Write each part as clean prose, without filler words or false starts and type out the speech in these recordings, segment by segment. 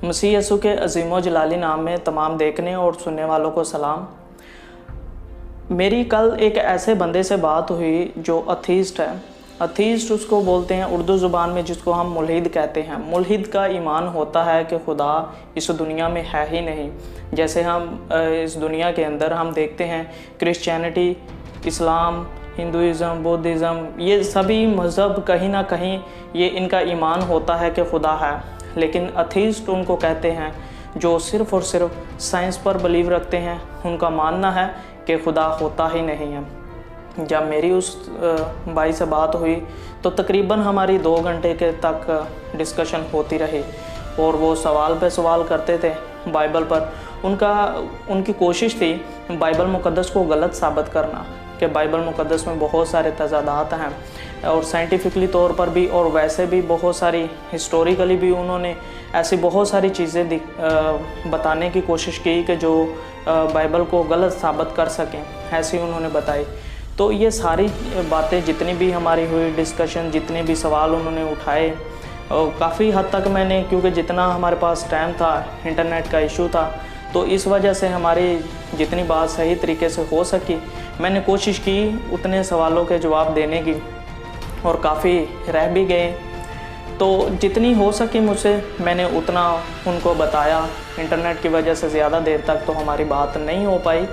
मसीह यसु के अज़ीम व जलाली नाम में तमाम देखने और सुनने वालों को सलाम। मेरी कल एक ऐसे बंदे से बात हुई जो अथीस्ट है। अथीस्ट उसको बोलते हैं उर्दू ज़ुबान में, जिसको हम मुल्हिद कहते हैं। मुल्हिद का ईमान होता है कि खुदा इस दुनिया में है ही नहीं। जैसे हम इस दुनिया के अंदर हम देखते हैं क्रिश्चियनिटी, इस्लाम, हिंदुइज़म, बुद्धिज़्म, ये सभी मज़हब कहीं ना कहीं ये इनका ईमान होता है कि खुदा है। लेकिन अथीस्ट उनको कहते हैं जो सिर्फ़ और सिर्फ साइंस पर बिलीव रखते हैं। उनका मानना है कि खुदा होता ही नहीं है। जब मेरी उस भाई से बात हुई तो तकरीबन हमारी 2 घंटे के तक डिस्कशन होती रही और वो सवाल पे सवाल करते थे बाइबल पर। उनकी कोशिश थी बाइबल मुक़द्दस को गलत साबित करना कि बाइबल मुक़द्दस में बहुत सारे तज़ादात हैं और साइंटिफिकली तौर पर भी और वैसे भी बहुत सारी हिस्टोरिकली भी उन्होंने ऐसी बहुत सारी चीज़ें बताने की कोशिश की कि जो बाइबल को गलत साबित कर सकें, ऐसी उन्होंने बताई। तो ये सारी बातें जितनी भी हमारी हुई डिस्कशन, जितने भी सवाल उन्होंने उठाए, काफ़ी हद तक मैंने, क्योंकि जितना हमारे पास टाइम था, इंटरनेट का इशू था, तो इस वजह से हमारी जितनी बात सही तरीके से हो सकी मैंने कोशिश की उतने सवालों के जवाब देने की, और काफ़ी रह भी गए। तो जितनी हो सके मुझसे मैंने उतना उनको बताया। इंटरनेट की वजह से ज़्यादा देर तक तो हमारी बात नहीं हो पाई।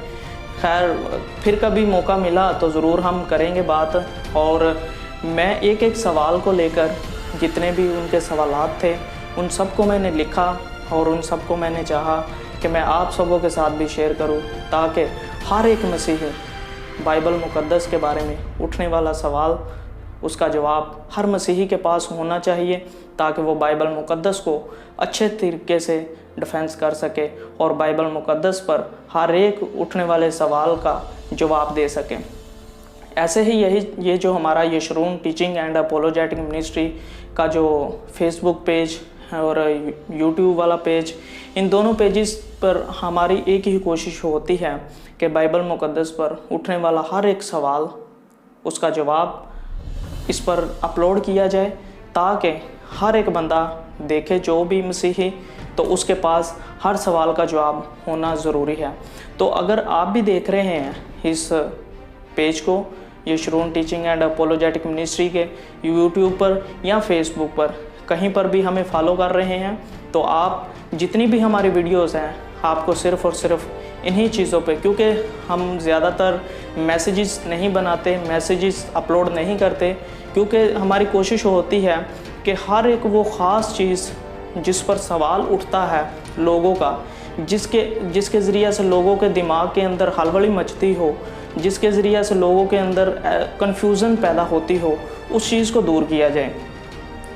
खैर, फिर कभी मौका मिला तो ज़रूर हम करेंगे बात। और मैं एक एक सवाल को लेकर, जितने भी उनके सवालात थे, उन सब को मैंने लिखा और उन सब को मैंने चाहा कि मैं आप सबों के साथ भी शेयर करूं, ताकि हर एक मसीही बाइबल मुक़द्दस के बारे में उठने वाला सवाल, उसका जवाब हर मसीही के पास होना चाहिए, ताकि वो बाइबल मुक़द्दस को अच्छे तरीके से डिफेंस कर सके और बाइबल मुक़द्दस पर हर एक उठने वाले सवाल का जवाब दे सके। ऐसे ही ये जो हमारा यशरून टीचिंग एंड अपोलोजेटिक मिनिस्ट्री का जो फेसबुक पेज और यूट्यूब वाला पेज, इन दोनों पेजेस पर हमारी एक ही कोशिश होती है कि बाइबल मुक़द्दस पर उठने वाला हर एक सवाल, उसका जवाब इस पर अपलोड किया जाए, ताकि हर एक बंदा देखे, जो भी मसीही, तो उसके पास हर सवाल का जवाब होना ज़रूरी है। तो अगर आप भी देख रहे हैं इस पेज को, यशरून टीचिंग एंड अपोलोजेटिक मिनिस्ट्री के यूट्यूब पर या फेसबुक पर, कहीं पर भी हमें फॉलो कर रहे हैं, तो आप जितनी भी हमारी वीडियोस हैं, आपको सिर्फ़ और सिर्फ इन्हीं चीज़ों पे, क्योंकि हम ज़्यादातर मैसेजेस नहीं बनाते, मैसेजेस अपलोड नहीं करते, क्योंकि हमारी कोशिश होती है कि हर एक वो ख़ास चीज़ जिस पर सवाल उठता है लोगों का, जिसके ज़रिए से लोगों के दिमाग के अंदर हलचल मचती हो, जिसके ज़रिए से लोगों के अंदर कन्फ्यूज़न पैदा होती हो, उस चीज़ को दूर किया जाए।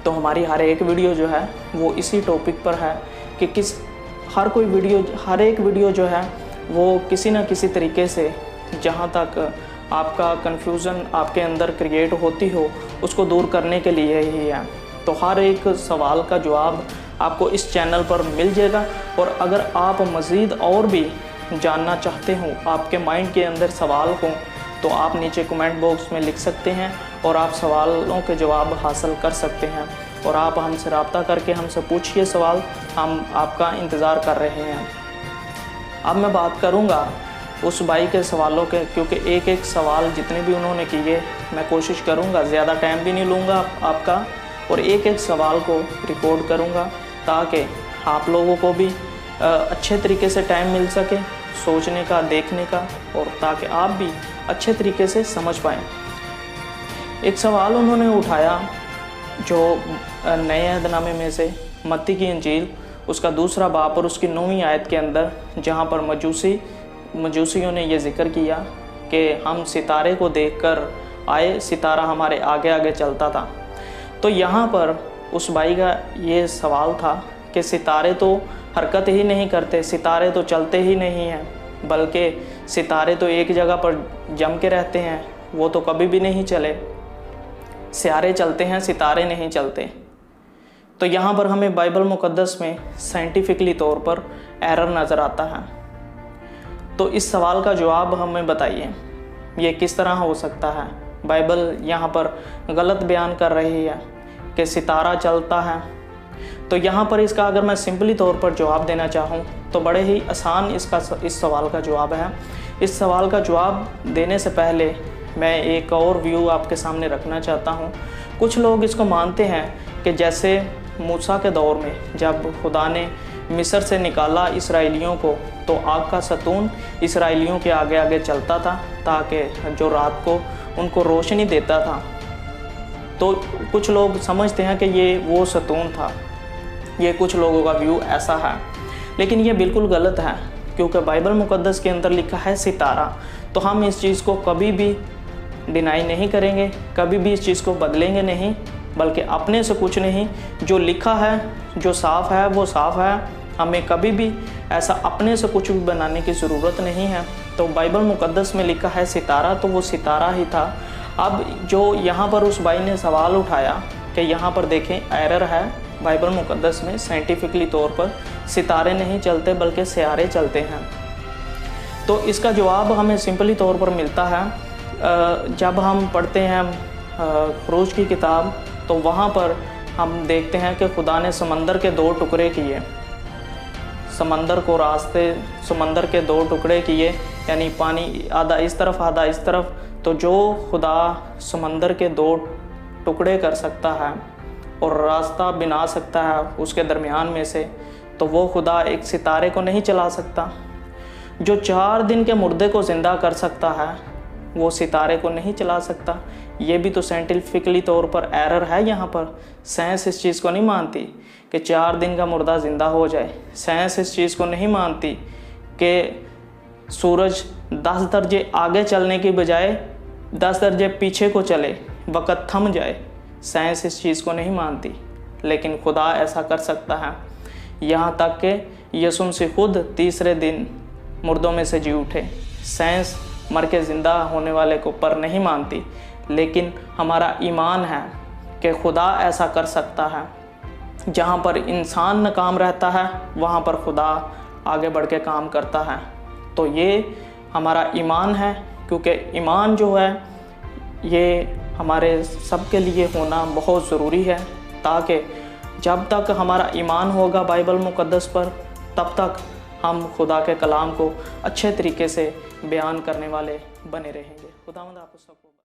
तो हमारी हर एक वीडियो जो है वो इसी टॉपिक पर है कि हर एक वीडियो जो है वो किसी न किसी तरीके से, जहाँ तक आपका कन्फ्यूज़न आपके अंदर क्रिएट होती हो, उसको दूर करने के लिए ही है। तो हर एक सवाल का जवाब आपको इस चैनल पर मिल जाएगा। और अगर आप मज़ीद और भी जानना चाहते हो, आपके माइंड के अंदर सवाल हो, तो आप नीचे कमेंट बॉक्स में लिख सकते हैं और आप सवालों के जवाब हासिल कर सकते हैं। और आप हमसे रब्ता करके हमसे पूछिए सवाल, हम आपका इंतज़ार कर रहे हैं। अब मैं बात करूंगा उस भाई के सवालों के, क्योंकि एक एक सवाल जितने भी उन्होंने किए, मैं कोशिश करूंगा, ज़्यादा टाइम भी नहीं लूँगा आपका, और एक एक सवाल को रिकॉर्ड करूंगा, ताकि आप लोगों को भी अच्छे तरीके से टाइम मिल सके सोचने का, देखने का, और ताकि आप भी अच्छे तरीके से समझ पाएँ। एक सवाल उन्होंने उठाया जो नए अहदनामे में से मत्ती की इंजील, उसका 2 बाब और उसकी 9वीं आयत के अंदर, जहाँ पर मजूसियों ने ये जिक्र किया कि हम सितारे को देखकर आए, सितारा हमारे आगे आगे चलता था। तो यहाँ पर उस भाई का ये सवाल था कि सितारे तो हरकत ही नहीं करते, सितारे तो चलते ही नहीं हैं, बल्कि सितारे तो एक जगह पर जम के रहते हैं, वो तो कभी भी नहीं चले। सितारे चलते हैं, सितारे नहीं चलते। तो यहाँ पर हमें बाइबल मुक़द्दस में साइंटिफिकली तौर पर एरर नज़र आता है। तो इस सवाल का जवाब हमें बताइए, ये किस तरह हो सकता है? बाइबल यहाँ पर गलत बयान कर रही है कि सितारा चलता है। तो यहाँ पर इसका अगर मैं सिंपली तौर पर जवाब देना चाहूँ तो बड़े ही आसान इस सवाल का जवाब है। इस सवाल का जवाब देने से पहले मैं एक और व्यू आपके सामने रखना चाहता हूँ। कुछ लोग इसको मानते हैं कि जैसे मूसा के दौर में जब खुदा ने मिस्र से निकाला इसराइलियों को, तो आग का सतून इसराइलियों के आगे आगे चलता था ताकि जो रात को उनको रोशनी देता था। तो कुछ लोग समझते हैं कि ये वो सतून था। ये कुछ लोगों का व्यू ऐसा है, लेकिन ये बिल्कुल गलत है, क्योंकि बाइबल मुकद्दस के अंदर लिखा है सितारा। तो हम इस चीज़ को कभी भी डिनाई नहीं करेंगे, कभी भी इस चीज़ को बदलेंगे नहीं, बल्कि अपने से कुछ नहीं, जो लिखा है, जो साफ़ है वो साफ़ है। हमें कभी भी ऐसा अपने से कुछ भी बनाने की ज़रूरत नहीं है। तो बाइबल मुकद्दस में लिखा है सितारा, तो वो सितारा ही था। अब जो यहाँ पर उस भाई ने सवाल उठाया कि यहाँ पर देखें एरर है, बाइबल मुकद्दस में साइंटिफिकली तौर पर सितारे नहीं चलते बल्कि सियारे चलते हैं। तो इसका जवाब हमें सिंपली तौर पर मिलता है जब हम पढ़ते हैं ख़ुरूज की किताब, तो वहाँ पर हम देखते हैं कि खुदा ने समंदर के 2 टुकड़े किए, समंदर को रास्ते, समंदर के 2 टुकड़े किए, यानी पानी आधा इस तरफ आधा इस तरफ। तो जो खुदा समंदर के 2 टुकड़े कर सकता है और रास्ता बना सकता है उसके दरमियान में से, तो वो खुदा एक सितारे को नहीं चला सकता। जो 4 दिन के मुर्दे को ज़िंदा कर सकता है वो सितारे को नहीं चला सकता। ये भी तो साइंटिफिकली तौर पर एरर है। यहाँ पर साइंस इस चीज़ को नहीं मानती कि 4 दिन का मुर्दा ज़िंदा हो जाए। साइंस इस चीज़ को नहीं मानती कि सूरज 10 दर्जे आगे चलने की बजाय 10 दर्जे पीछे को चले, वक़्त थम जाए। साइंस इस चीज़ को नहीं मानती, लेकिन खुदा ऐसा कर सकता है। यहाँ तक कि यीशु मसीह खुद तीसरे दिन मुर्दों में से जी उठे। साइंस मर के ज़िंदा होने वाले को पर नहीं मानती, लेकिन हमारा ईमान है कि खुदा ऐसा कर सकता है। जहाँ पर इंसान नाकाम रहता है वहाँ पर खुदा आगे बढ़ के काम करता है। तो ये हमारा ईमान है, क्योंकि ईमान जो है ये हमारे सबके लिए होना बहुत ज़रूरी है, ताकि जब तक हमारा ईमान होगा बाइबल मुकद्दस पर, तब तक हम खुदा के कलाम को अच्छे तरीके से बयान करने वाले बने रहेंगे। खुदावंद आप सबको